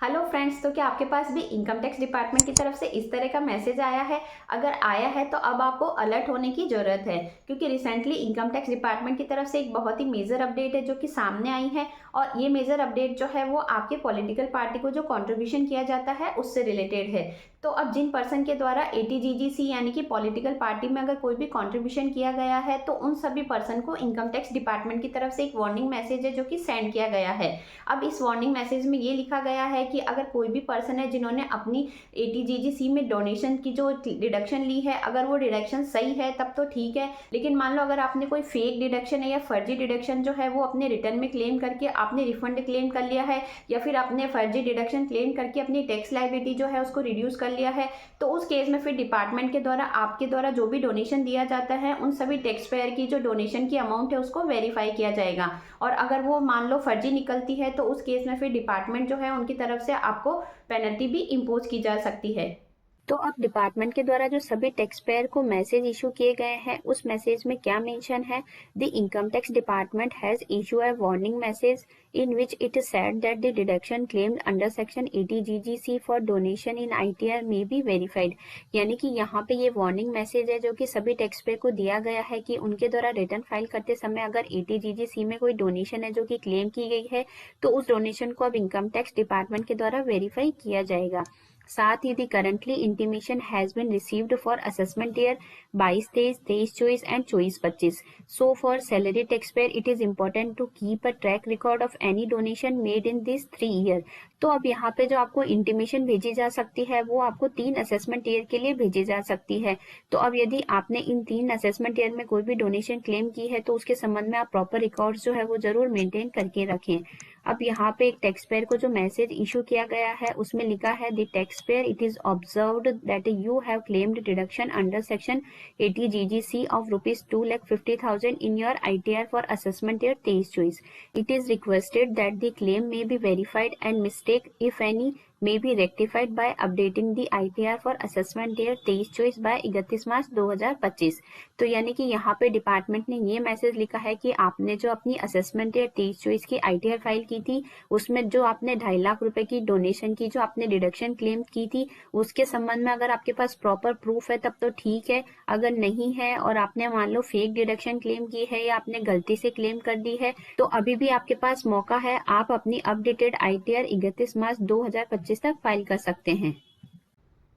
Hello friends, तो क्या आपके पास भी इनकम टैक्स डिपार्टमेंट की तरफ से इस तरह का मैसेज आया है? अगर आया है तो अब आपको अलर्ट होने की ज़रूरत है, क्योंकि रिसेंटली इनकम टैक्स डिपार्टमेंट की तरफ से एक बहुत ही मेजर अपडेट है जो कि सामने आई है। और ये मेजर अपडेट जो है वो आपके पॉलिटिकल पार्टी को जो कंट्रीब्यूशन किया जाता है उससे रिलेटेड है। तो अब जिन पर्सन के द्वारा एटीजीजीसी यानी कि पॉलिटिकल पार्टी में अगर कोई भी कंट्रीब्यूशन किया गया है तो उन सभी पर्सन को इनकम टैक्स डिपार्टमेंट की तरफ से एक वार्निंग मैसेज है जो कि सेंड किया गया है। अब इस वार्निंग मैसेज में ये लिखा गया है कि अगर कोई भी पर्सन है जिन्होंने अपनी एटीजीजीसी में डोनेशन की जो डिडक्शन ली है, अगर वो डिडक्शन सही है तब तो ठीक है। लेकिन मान लो अगर आपने कोई फेक डिडक्शन है या फर्जी डिडक्शन जो है वो अपने रिटर्न में क्लेम करके आपने रिफंड क्लेम कर लिया है, या फिर आपने फर्जी डिडक्शन क्लेम करके अपनी टैक्स लायबिलिटी जो है उसको रिड्यूस कर लिया है, तो उस केस में फिर डिपार्टमेंट के द्वारा आपके द्वारा जो भी डोनेशन दिया जाता है उन सभी टैक्स पेयर की जो डोनेशन की अमाउंट है उसको वेरीफाई किया जाएगा। और अगर वो मान लो फर्जी निकलती है तो उस केस में फिर डिपार्टमेंट जो है उनकी तरफ से आपको पेनल्टी भी इम्पोज की जा सकती है। तो अब डिपार्टमेंट के द्वारा जो सभी टैक्स पेयर को मैसेज इशू किए गए हैं उस मैसेज में क्या मेंशन है? The income tax department has issue a warning message in which it is said that the deduction claimed under section 80 GGC for donation in ITR may be verified। यानी कि यहाँ पे ये वार्निंग मैसेज है जो कि सभी टैक्स पेयर को दिया गया है कि उनके द्वारा रिटर्न फाइल करते समय अगर 80 GGC में कोई डोनेशन है जो कि क्लेम की गई है तो उस डोनेशन को अब इनकम टैक्स डिपार्टमेंट के द्वारा वेरीफाई किया जाएगा। साथ ही the currently intimation has been received for assessment year 22-23, 23-24 and 24-25। So for salary tax payer it is important to keep a track record of any donation made in this 3 year. तो अब यहाँ पे जो आपको इंटीमेशन भेजी जा सकती है वो आपको 3 असेसमेंट ईयर के लिए भेजी जा सकती है। तो अब यदि आपने इन 3 असेसमेंट ईयर में कोई भी डोनेशन क्लेम की है तो उसके संबंध में आप प्रॉपर रिकॉर्ड्स जो है वो जरूर मेंटेन करके रखें। अब यहाँ पे एक टैक्स पेयर को जो मैसेज इशू किया गया है उसमें लिखा है the tax payer it is observed that you have claimed deduction under section 80 GGC of rupees 2,50,000 in your ITR for assessment year 23-24। It is requested that the claim may be verified and mistake, if any, may be rectified by updating the ITR for assessment year 23-24 by 31 मार्च 2025। तो यानी कि यहाँ पे department ने ये message लिखा है कि आपने जो अपनी असेसमेंट ईयर 23-24 की ITR फाइल की थी उसमें जो आपने 2.5 लाख रुपए की डोनेशन की जो आपने डिडक्शन क्लेम की थी उसके संबंध में अगर आपके पास प्रॉपर प्रूफ है तब तो ठीक है। अगर नहीं है और आपने मान लो फेक डिडक्शन क्लेम की है या आपने गलती से क्लेम कर दी है तो अभी भी आपके पास मौका है, आप अपनी अपडेटेड ITR 31 मार्च 2025 तक फाइल कर सकते हैं।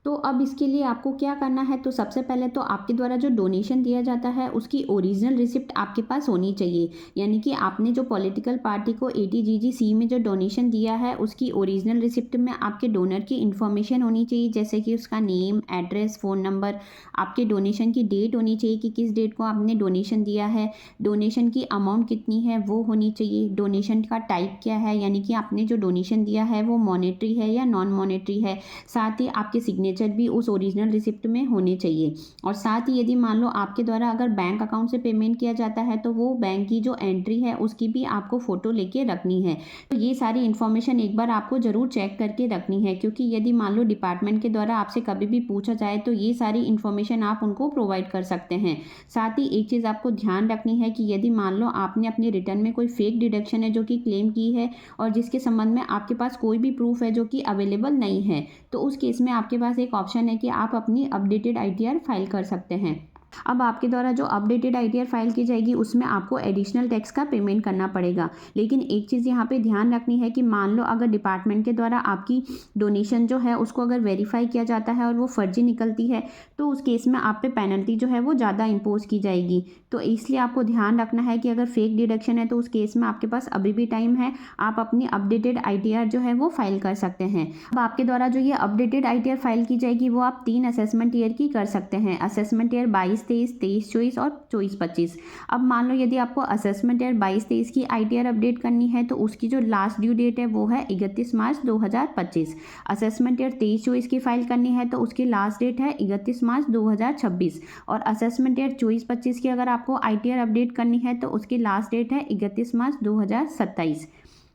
तो अब इसके लिए आपको क्या करना है, तो सबसे पहले तो आपके द्वारा जो डोनेशन दिया जाता है उसकी ओरिजिनल रिसिप्ट आपके पास होनी चाहिए। यानी कि आपने जो पॉलिटिकल पार्टी को एटीजीजीसी में जो डोनेशन दिया है उसकी ओरिजिनल रिसिप्ट में आपके डोनर की इन्फॉर्मेशन होनी चाहिए, जैसे कि उसका नेम, एड्रेस, फ़ोन नंबर, आपके डोनेशन की डेट होनी चाहिए कि किस डेट को आपने डोनेशन दिया है, डोनेशन की अमाउंट कितनी है वो होनी चाहिए, डोनेशन का टाइप क्या है, यानी कि आपने जो डोनेशन दिया है वो मॉनेटरी है या नॉन मॉनेटरी है। साथ ही आपके सिग्नेचर भी उस ओरिजिनल रिसिप्ट में होने चाहिए। और साथ ही यदि मान लो आपके द्वारा अगर बैंक अकाउंट से पेमेंट किया जाता है तो वो बैंक की जो एंट्री है उसकी भी आपको फ़ोटो लेके रखनी है। तो ये सारी इन्फॉर्मेशन एक बार आपको ज़रूर चेक करके रखनी है, क्योंकि यदि मान लो डिपार्टमेंट के द्वारा आपसे कभी भी पूछा जाए तो ये सारी इन्फॉर्मेशन आप उनको प्रोवाइड कर सकते हैं। साथ ही एक चीज़ आपको ध्यान रखनी है कि यदि मान लो आपने अपने रिटर्न में कोई फेक डिडक्शन है जो कि क्लेम की है और जिसके संबंध में आपके पास कोई भी प्रूफ है जो कि अवेलेबल नहीं है, तो उस केस में आपके पास एक ऑप्शन है कि आप अपनी अपडेटेड ITR फाइल कर सकते हैं। अब आपके द्वारा जो अपडेटेड ITR फाइल की जाएगी उसमें आपको एडिशनल टैक्स का पेमेंट करना पड़ेगा। लेकिन एक चीज़ यहाँ पे ध्यान रखनी है कि मान लो अगर डिपार्टमेंट के द्वारा आपकी डोनेशन जो है उसको अगर वेरीफाई किया जाता है और वो फर्जी निकलती है तो उस केस में आप पे पेनल्टी जो है वो ज़्यादा इम्पोज की जाएगी। तो इसलिए आपको ध्यान रखना है कि अगर फेक डिडक्शन है तो उस केस में आपके पास अभी भी टाइम है, आप अपनी अपडेटेड ITR जो है वो फाइल कर सकते हैं। अब आपके द्वारा जो ये अपडेटेड ITR फाइल की जाएगी वो आप 3 असेसमेंट ईयर की कर सकते हैं, असेसमेंट ईयर 22-23, 23-24 और 24-25। अब मान लो यदि आपको असेसमेंट ईयर 22-23 की ITR अपडेट करनी है तो उसकी जो लास्ट ड्यू डेट है वो है 31 मार्च 2025। असेसमेंट ईयर 23-24 की फाइल करनी है तो उसकी लास्ट डेट है 31 मार्च 2026। और असेसमेंट ईयर 24-25 की अगर आपको ITR अपडेट करनी है तो उसकी लास्ट डेट है 31 मार्च 2027।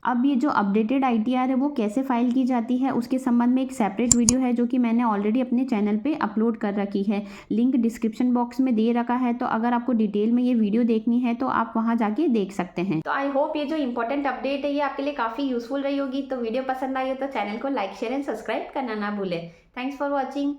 अब ये जो अपडेटेड आईटीआर है वो कैसे फाइल की जाती है उसके संबंध में एक सेपरेट वीडियो है जो कि मैंने ऑलरेडी अपने चैनल पे अपलोड कर रखी है। लिंक डिस्क्रिप्शन बॉक्स में दे रखा है, तो अगर आपको डिटेल में ये वीडियो देखनी है तो आप वहाँ जाके देख सकते हैं। तो आई होप ये जो इंपॉर्टेंट अपडेट है ये आपके लिए काफ़ी यूजफुल रही होगी। तो वीडियो पसंद आई हो तो चैनल को लाइक शेयर एंड सब्सक्राइब करना ना भूलें। Thanks for watching.